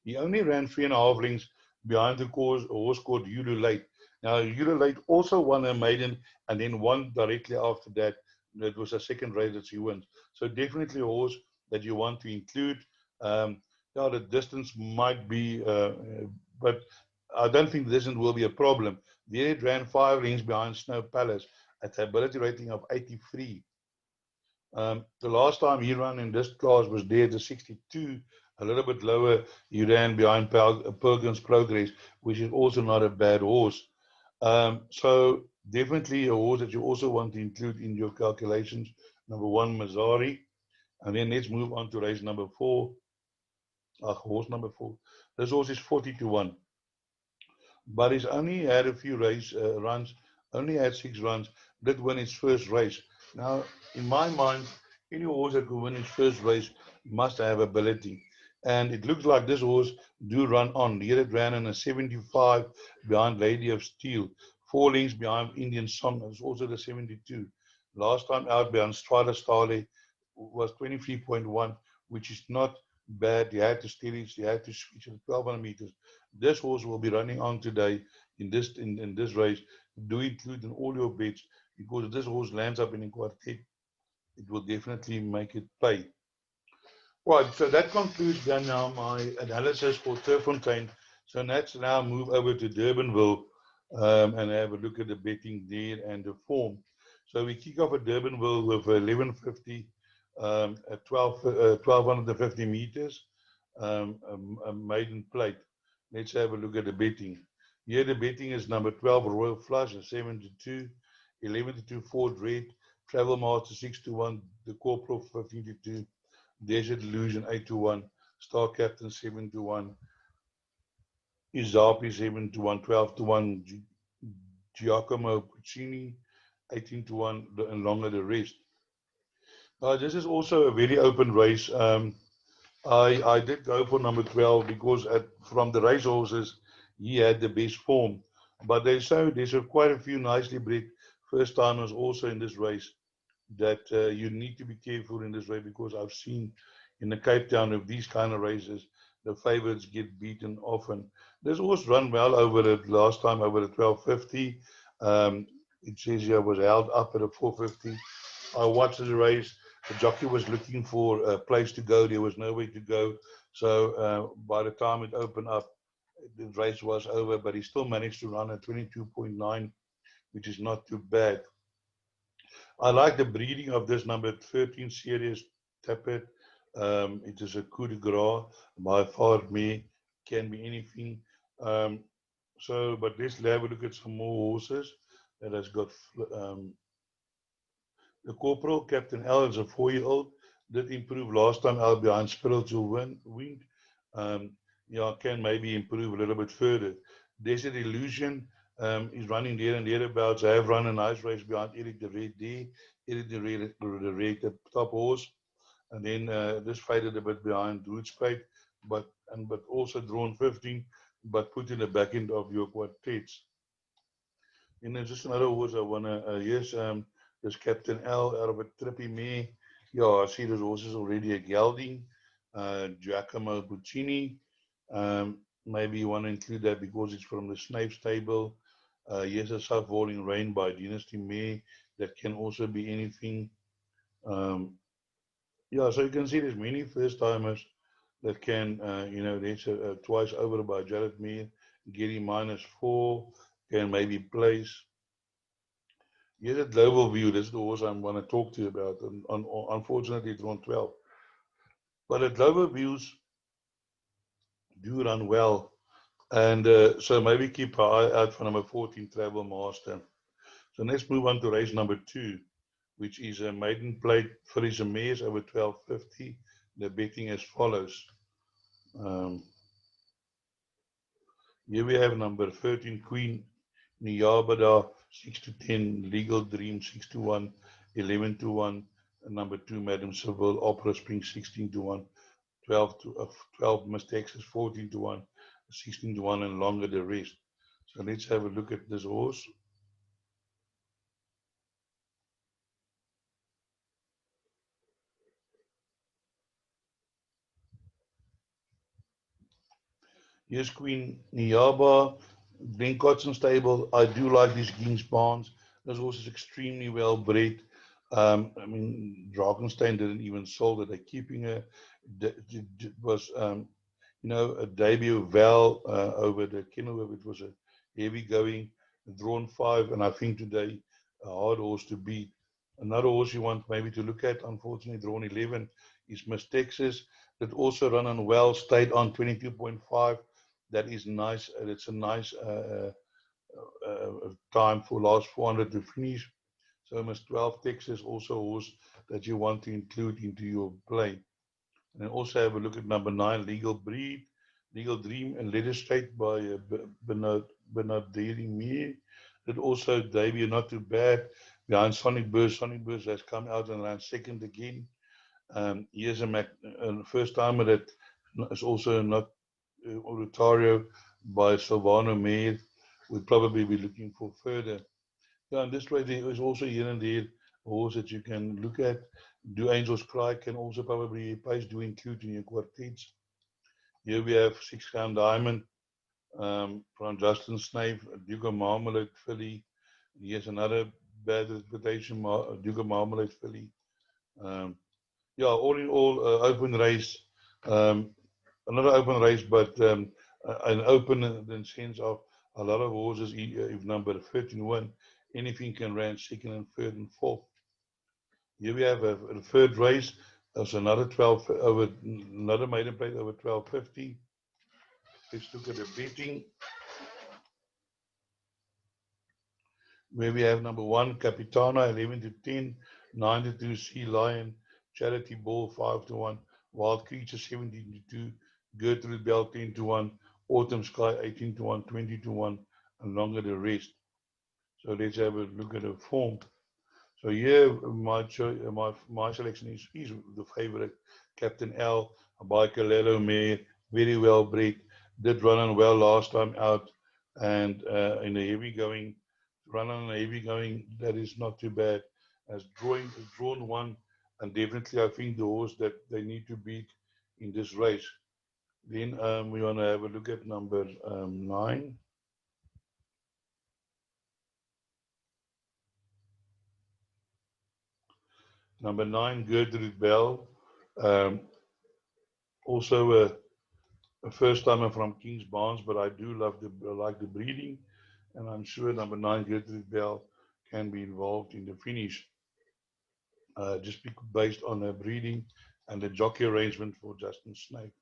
He only ran 3.5 lengths behind the horse called Ululate. Now, Ululate also won a maiden and then won directly after that. That was a second race that she wins. So definitely a horse that you want to include. The distance might be, but I don't think the distance will be a problem. There it ran 5 lengths behind Snow Palace at an ability rating of 83. The last time he ran in this class was there at the 62, a little bit lower. He ran behind Pilgrim's Progress, which is also not a bad horse. So definitely a horse that you also want to include in your calculations. Number 1, Mazzari. And then let's move on to race number 4. Horse number 4. This horse is 40-1. but he's only had a few runs, only had 6 runs, did win his first race. Now, in my mind, any horse that could win his first race must have ability. And it looks like this horse do run on. Here it ran in a 75 behind Lady of Steel, 4 lengths behind Indian Song. It's also the 72. Last time out behind Strada Starley was 23.1, which is not bad. You had to steady, you had to switch at 1200 meters. This horse will be running on today in this race. Do include in all your bets, because if this horse lands up in a quartet, it will definitely make it pay. Right, so that concludes then now my analysis for Turffontein. So let's now move over to Durbanville and have a look at the betting there and the form. So we kick off at Durbanville with 1150 at 1250 meters, a maiden plate. Let's have a look at the betting. Here the betting is number 12 Royal Flush at 7 to 2, 11 to 2 Ford Red, Travel Master 6 to 1, the Corporal 15 to 2, Desert Illusion 8 to 1, Star Captain 7 to 1, Izapi 7 to 1, 12 to 1, Giacomo Puccini 18 to 1, and longer the rest. This is also a very open race. I did go for number 12 because from the racehorses, he had the best form. But there's quite a few nicely bred first timers also in this race that you need to be careful in this race, because I've seen in the Cape Town of these kind of races, the favorites get beaten often. This horse run well over the last time over the 1250. It says here was held up at a 450. I watched the race. The jockey was looking for a place to go. There was nowhere to go. So by the time it opened up, the race was over, but he still managed to run at 22.9, which is not too bad. I like the breeding of this number 13 series Tappet. It is a coup de grace. By far, me can be anything. But let's have a look at some more horses that has got. The Corporal, Captain L, is a 4-year-old. Did improve last time out behind Spiritual Wind. Can maybe improve a little bit further. Desert Illusion is running there and thereabouts. I have run a nice race behind Eric the Red D. Eric the Red, the top horse. And then this faded a bit behind Rootspate, but also drawn 15, but put in the back end of your quartets. And there's just another horse I want to, there's Captain L out of a trippy mare. Yeah, I see those horses already a gelding. Giacomo Puccini. Maybe you want to include that because it's from the Snape stable. Yes, a South Falling Rain by Dynasty Mare. That can also be anything. So you can see there's many first timers that can, there's twice over by Jared Meir. Getty -4 can maybe place. Here's a global view. This is the horse I want to talk to you about. Unfortunately, it's on 12. But the global views do run well. And so maybe keep an eye out for number 14, Travel Master. So let's move on to race number 2, which is a maiden plate Fillies and Mares over 1250. The betting as follows. Here we have number 13, Queen Niyabada, 6 to 10, Legal Dream, 6 to 1, 11 to 1, and number 2, Madam Seville, Opera Spring, 16 to 1, 12 Miss Texas, 14 to 1, 16 to 1, and longer the rest. So let's have a look at this horse. Here's Queen Niyaba, Glen Cotson stable. I do like these King's Barnes. This horse is extremely well bred. Drakenstein didn't even sold it. They're keeping her. It was, a debut Vaal over the Kenilworth. It was a heavy going, drawn 5, and I think today a hard horse to beat. Another horse you want maybe to look at, unfortunately, drawn 11, is Miss Texas. That also run on well, stayed on 22.5. That is nice. It's a nice time for last 400 to finish. So Miss 12 Texas also a horse that you want to include into your play. And then also have a look at number 9, Legal Dream, and Letter Straight by not Daring Me. It also debut not too bad. Behind Sonic Burst has come out and ran second again. Here's a first timer that is also not Oratorio by Silvano Meir. We'll probably be looking for further. Yeah, and this way there is also here and there a horse that you can look at. Do Angels Cry can also probably place do include in your quartets. Here we have 6 Crown Diamond from Justin Snape, Duke of Marmalade filly. Here's another bad reputation, Duke of Marmalade filly. Yeah, all in all, open race. Another open race, but an open in the sense of a lot of horses, if number 13 win, anything can run second and third and fourth. Here we have a third race. There's another 12 over, another maiden plate over 12.50. Let's look at the betting. Where we have number 1, Capitana, 11 to 10, 9 to 2, Sea Lion, Charity Ball, 5 to 1, Wild Creature, 17 to 2, Gertrude Bell, 10 to 1, Autumn Sky, 18 to 1, 20 to 1, and longer the rest. So let's have a look at the form. So here, my selection is the favorite, Captain L, a Bicolello mare, very well bred, did run on well last time out, and in a heavy going, run on a heavy going, that is not too bad. As drawn one, and definitely I think the horse that they need to beat in this race. Then we want to have a look at number 9. Number 9, Gertrude Bell. Also a first timer from King's Barnes, but I do like the breeding, and I'm sure number 9, Gertrude Bell, can be involved in the finish. Just based on her breeding and the jockey arrangement for Justin Snape.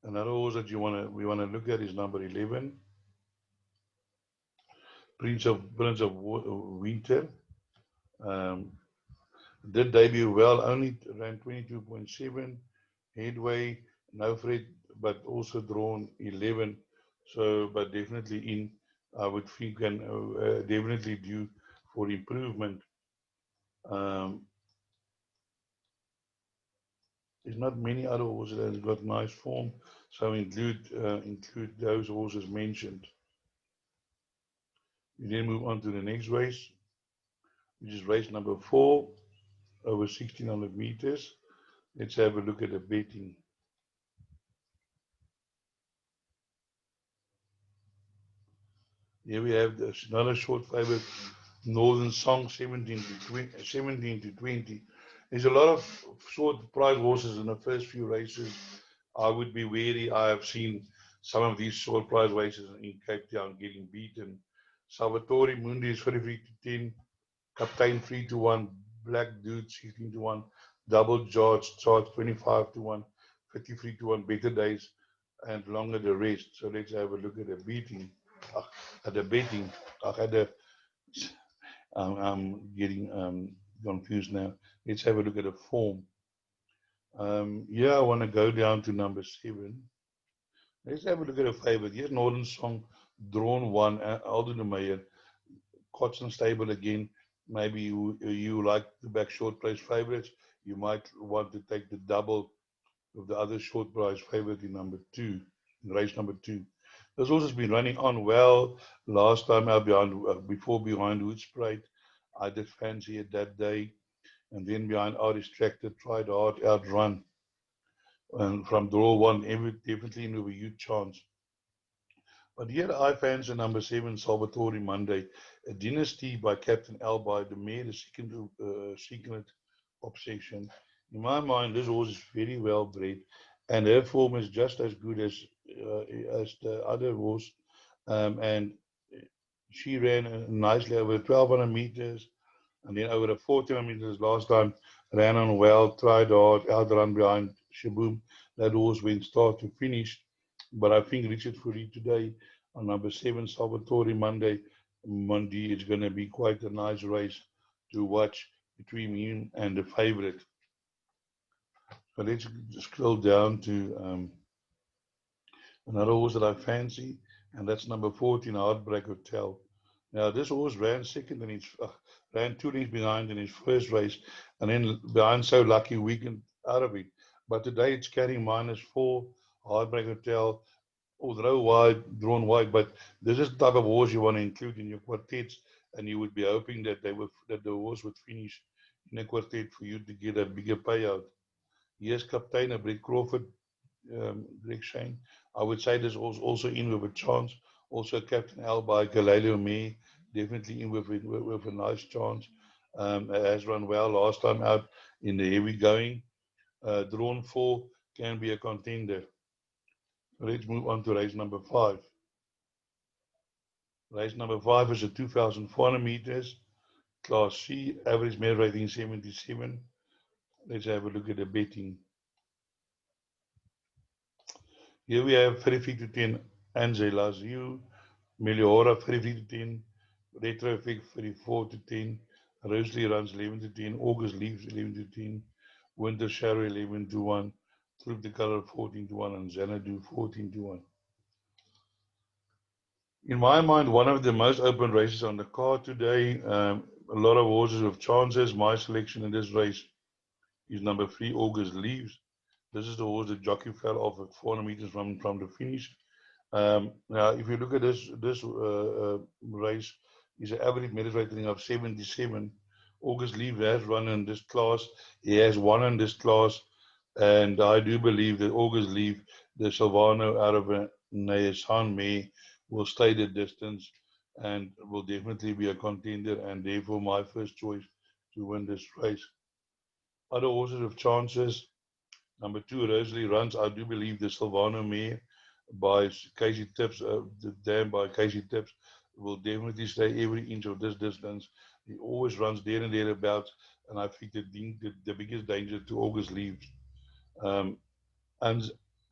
Another horse that we want to look at is number 11, Prince of Winter. Did debut well, only ran 22.7 headway, no threat, but also drawn 11. So, but definitely in, I would think, and definitely due for improvement. There's not many other horses that have got nice form, so include those horses mentioned. We then move on to the next race, which is race number 4, over 1600 meters. Let's have a look at the betting. Here we have another short favorite, Northern Song, 17 to 20. There's a lot of short price horses in the first few races. I would be wary. I have seen some of these short price races in Cape Town getting beaten. Salvatore Mundi is 33 to 10, Captain 3 to 1, Black Dude 16 to 1, Double Charge 25 to 1, 53 to 1, Better Days, and longer the rest. So let's have a look at the betting. I'm getting confused now. Let's have a look at the form. Yeah, I want to go down to number 7. Let's have a look at a favorite. Here's Northern Song, drawn 1, Aldo de Meyer, Cotton Stable again. Maybe you like the back short price favorites. You might want to take the double of the other short price favorite in number 2, in race number 2. This also has been running on well. Last time out behind Hoedspruit, I did fancy it that day. And then behind Artist Tractor, tried hard, outrun. And from draw 1, definitely into a huge chance. But here I fancy number 7, Salvatore Monday, a dynasty by Captain L by the mare, the second obsession. In my mind, this horse is very well bred, and her form is just as good as the other horse. And she ran nicely over 1200 meters, and then over the 1400 meters last time, ran on well, tried hard, outrun behind Shaboom. That horse went start to finish. But I think Richard Fourie today on number 7, Salvatore Monday, is going to be quite a nice race to watch between him and the favorite. So let's scroll down to another horse that I fancy. and that's number 14, Heartbreak Hotel. Now, this horse ran second in his, ran 2 lengths behind in his first race, and then behind So Lucky weekend out of it. But today it's carrying -4, Heartbreak Hotel, although wide, drawn wide. But this is the type of horse you want to include in your quartets, and you would be hoping that that the horse would finish in a quartet for you to get a bigger payout. Yes, Captain Brett Crawford, Greg Shane. I would say this was also in with a chance. Also, Captain Al by Galileo May, definitely in with a nice chance. Has run well last time out in the heavy going. Drawn 4 can be a contender. Let's move on to race number 5. Race number 5 is a 2,400 meters, Class C, average merit rating 77. Let's have a look at the betting. Here we have 33 to 10, Analasys, Meliora 33 to 10, Retro Effect 34 to 10, Rosalie runs 11 to 10, August leaves 11 to 10, Winter Shadow 11 to 1, Truth the Color 14 to 1, and Xanadu 14 to 1. In my mind, one of the most open races on the card today. A lot of horses with chances. My selection in this race is number 3, August Leaves. This is the horse that jockey fell off at 400 meters from the finish. Now, if you look at this race, is an average merit rating of 77. August Leaf has run in this class. He has won in this class, and I do believe that August Leaf, the Silvano out of Nayasan May, will stay the distance and will definitely be a contender, and therefore my first choice to win this race. Other horses with chances. Number 2, Rosalie runs. I do believe the Silvano May by Casey Tips, the dam by Casey Tips, will definitely stay every inch of this distance. He always runs there and thereabouts, and I think the biggest danger to August Leaves. And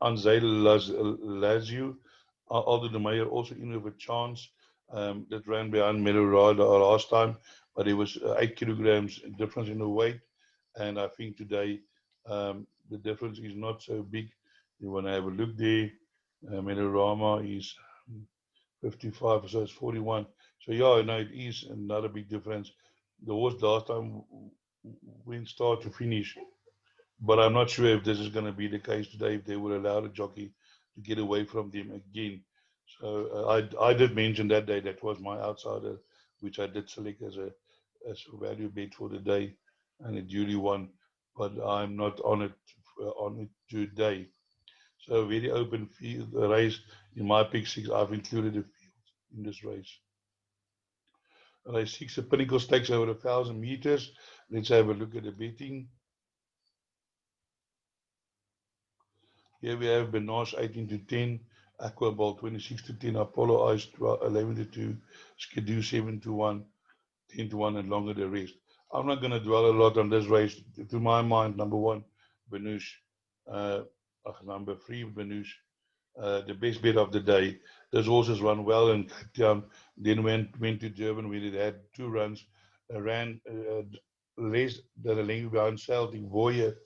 Lazio, Aldo de Meyer also in with a chance, that ran behind Melorada last time, but it was 8 kilograms difference in the weight, and I think today the difference is not so big. You want to have a look there. Melorama is 55, so it's 41. So yeah, no, it is not a big difference. The horse last time went start to finish, but I'm not sure if this is going to be the case today, if they will allow the jockey to get away from them again. So I did mention that day that was my outsider, which I did select as a value bet for the day, and it duly won. But I'm not on it today. So very open field race. In my pick 6, I've included a field in this race. Race 6, a Pinnacle Stakes over 1,000 meters. Let's have a look at the betting. Here we have Benache 18 to 10, Aquaball 26 to 10, Apollo Ice 11 to 2, Skidoo 7 to 1, 10 to 1, and longer the rest. I'm not going to dwell a lot on this race. To my mind, number 1, Benush. Number 3, Benush. The best bet of the day. Those horses run well in Cape Town, then went to Durban where it had 2 runs, ran less than a length behind Celtic Voyager.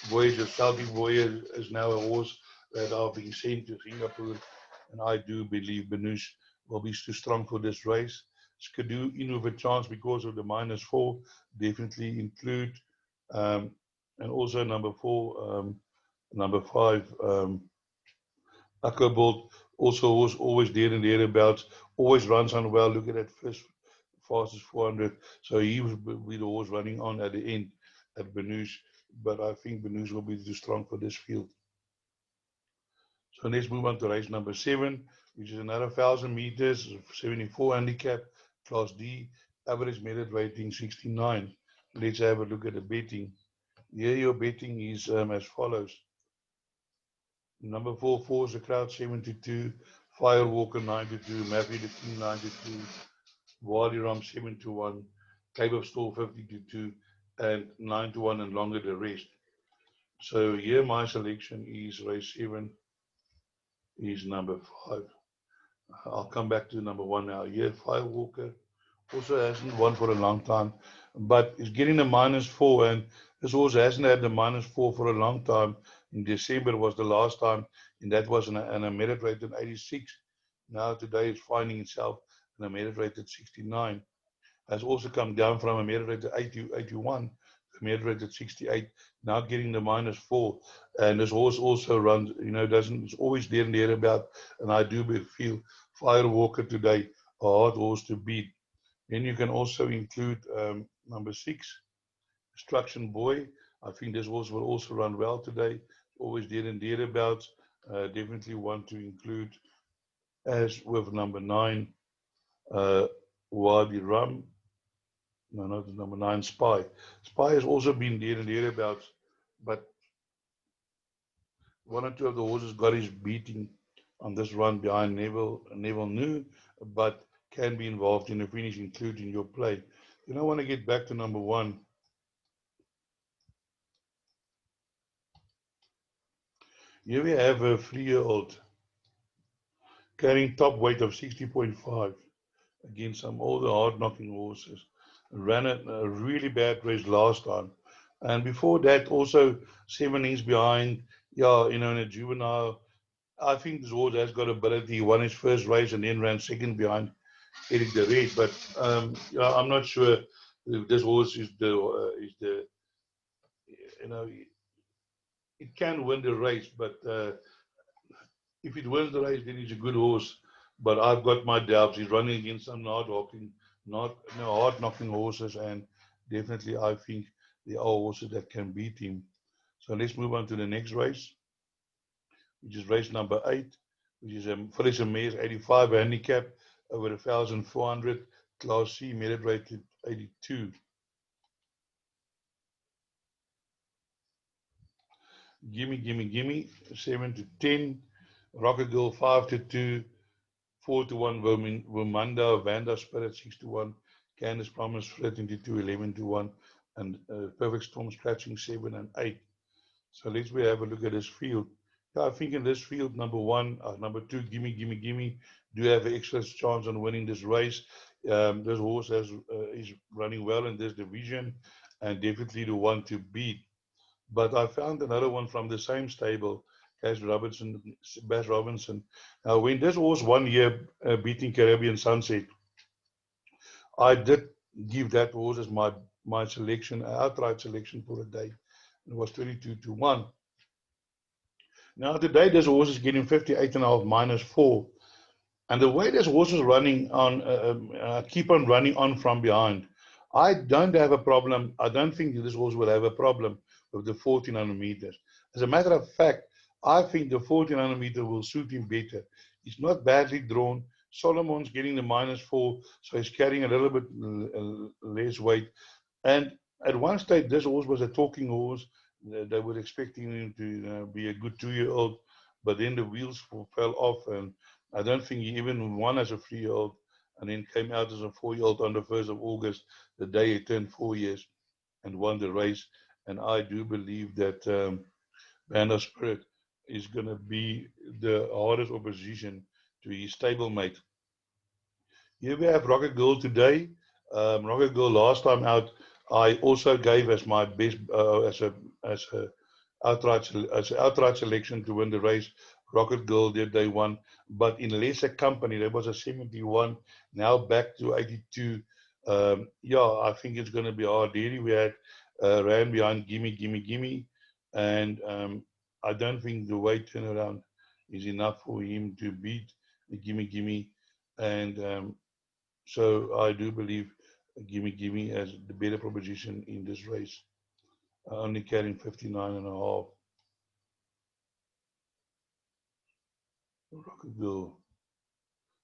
Celtic Voyager is now a horse that are being sent to Singapore, and I do believe Benush will be too strong for this race. Skidoo in with a chance because of the -4, definitely include, and also number 4, number 5. Aquabolt also was always there and thereabouts, always runs on well. Look at that first fastest 400. So he will be the horse running on at the end at Benush, but I think Benush will be too strong for this field. So let's move on to race number 7, which is another 1,000 meters, 74 handicap, Class D, average merit rating 69. Let's have a look at the betting. Here your betting is as follows. Number 4, Force the Crowd 72, Firewalker 92, Matthew the King 92, Wadi Ram 7 to 1, Cape of Store 50 to 2, and 9 to 1, and longer the rest. So here my selection is race 7 is number 5. I'll come back to number 1 now. Here Firewalker also hasn't won for a long time, but is getting a -4, and this horse hasn't had the -4 for a long time. In December was the last time, and that was a merit rate of 86. Now today it's finding itself in a merit rate at 69. Has also come down from a merit rate at 81 to a merit rate at 68. Now getting the -4. And this horse also runs, it's always there and thereabout. And I do feel Firewalker today a hard horse to beat. Then you can also include number 6, Instruction Boy. I think this horse will also run well today. Always there and thereabouts. Definitely want to include, as with number 9, Wadi Ram. No, not number 9, Spy. Spy has also been there and thereabouts, but one or two of the horses got his beating on this run behind Neville New, but can be involved in the finish, including your play. You don't want to get back to number 1. Here we have a 3-year-old carrying top weight of 60.5 against some older hard-knocking horses. Ran a really bad race last time. And before that, also 7 inches behind, in a juvenile. I think this horse has got ability. He won his first race and then ran second behind Eric de Red. But I'm not sure if this horse is the it can win the race, but if it wins the race, then he's a good horse. But I've got my doubts. He's running against some hard-knocking horses, and definitely I think there are horses that can beat him. So let's move on to the next race, which is race number 8, which is Phyllis Mayor's 85 handicap over 1,400, Class C, merit rated 82. Gimme, 7 to 10. Rocket Girl 5 to 2. 4 to 1, Womanda, Vanda Spirit 6 to 1, Candace Promise 13 to 2, 11 to 1, and Perfect Storm Scratching 7 and 8. So let's have a look at this field. Yeah, I think in this field, number 2, Gimme, do have an extra chance on winning this race. This horse is running well in this division, and definitely the one to beat. But I found another one from the same stable, Bass Robinson. Now, when this was 1 year beating Caribbean Sunset, I did give that horse as my selection, outright selection for the day. It was 22 to 1. Now, today, this horse is getting 58.5 -4. And the way this horse is running on, keep on running on from behind, I don't have a problem. I don't think this horse will have a problem with the 1400 meters. As a matter of fact, I think the 1400 meter will suit him better. He's not badly drawn. Solomon's getting the -4, so he's carrying a little bit less weight. And at one stage, this horse was a talking horse. They were expecting him to be a good 2-year-old, but then the wheels fell off, and I don't think he even won as a 3-year-old, and then came out as a 4-year-old on the 1st of August, the day he turned 4 years, and won the race. And I do believe that Vanda Spirit is going to be the hardest opposition to his stablemate. Here we have Rocket Girl today. Rocket Girl last time out, I also gave as my best as a outright selection to win the race. Rocket Girl did day 1, but in lesser company. There was a 71, now back to 82. I think it's going to be hard. Here we had ran behind Gimme, and I don't think the weight turnaround is enough for him to beat Gimme, and so I do believe Gimme has the better proposition in this race, only carrying 59.5. Rocket Girl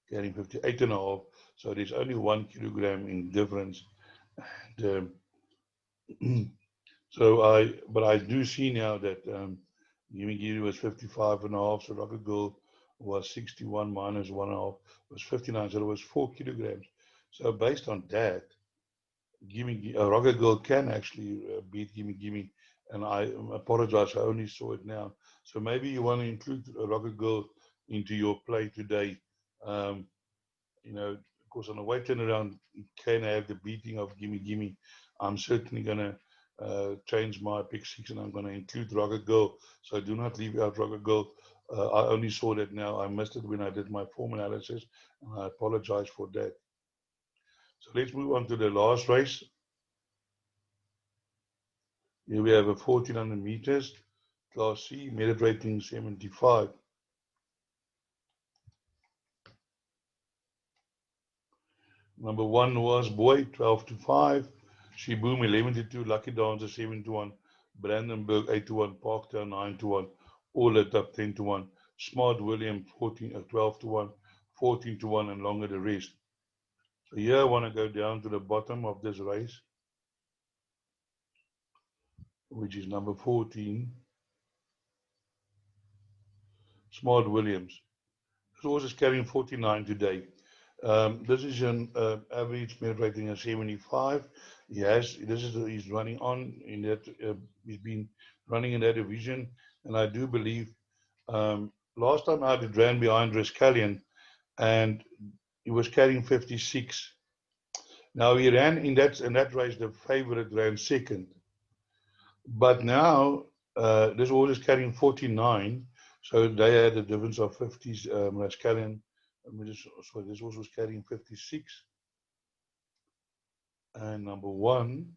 carrying 58.5, so there's only 1 kilogram in difference. And, but I do see now that Gimme was 55.5, so Rocket Girl was 61 minus 1.5 was 59, so it was 4 kilograms. So based on that, Rocket Girl can actually beat Gimme, and I apologize, I only saw it now. So maybe you want to include Rocket Girl into your play today. Of course, on the weight turnaround, you can have the beating of Gimme. I'm certainly going to change my pick 6, and I'm going to include Rocket Girl. So do not leave out Rocket Girl. I only saw that now. I missed it when I did my form analysis, and I apologize for that. So let's move on to the last race. Here we have a 1400 meters, Class C, merit rating 75. Number 1 was Boy, 12-5. Shiboom, 11-2. Lucky Dancer, 7-1. Brandenburg, 8-1. Parktown, 9-1. All at up 10-1. Smart William, 12-1. 14-1, and longer the rest. So here I want to go down to the bottom of this race, which is number 14. Smart Williams. This horse is carrying 49 today. This is an average merit rating of 75. Yes, he's running on in that. He's been running in that division, and I do believe last time out it ran behind Rascallion, and he was carrying 56. Now he ran in that race. The favorite ran second, but now this horse is carrying 49. So they had a difference of 50s. Rascallion. So this horse was carrying 56. And number 1,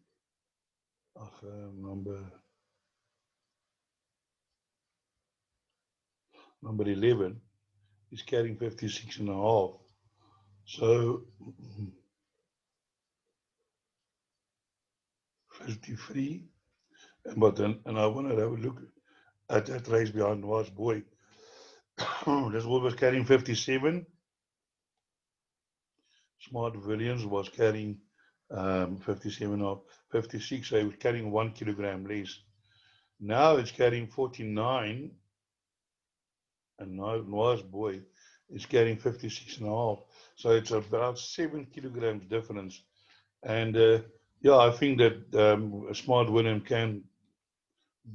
number 11 is carrying 56.5. So 53. And I want to have a look at that race behind Was Boy. This horse was carrying 57. Smart Williams was carrying 57 or 56, so he was carrying 1 kilogram less. Now it's carrying 49, and Noah's Boy is carrying 56.5. So it's about 7 kilograms difference. And yeah, I think that a Smart William can,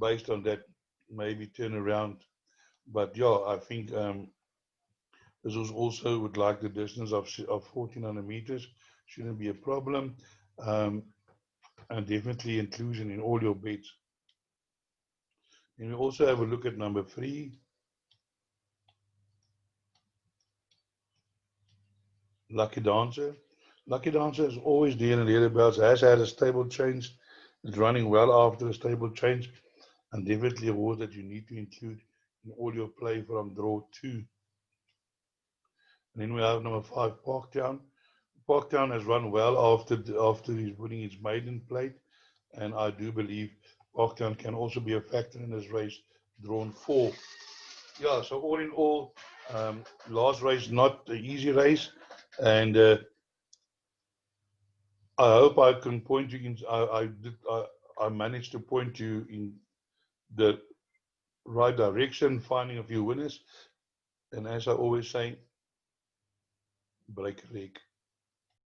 based on that, maybe turn around. But yeah, I think this was also would like the distance of 1400 meters. Shouldn't be a problem. And definitely inclusion in all your bets. And we also have a look at number 3. Lucky Dancer. Lucky Dancer is always there and thereabouts, has had a stable change, is running well after a stable change, and definitely a horse that you need to include in all your play from draw 2. And then we have number 5, Parktown. Parktown has run well after he's winning his maiden plate, and I do believe Parktown can also be a factor in this race, drawn 4. Yeah, so all in all, last race not an easy race, and I hope I can point you in. I managed to point you in the right direction, finding a few winners. And as I always say, break a leg.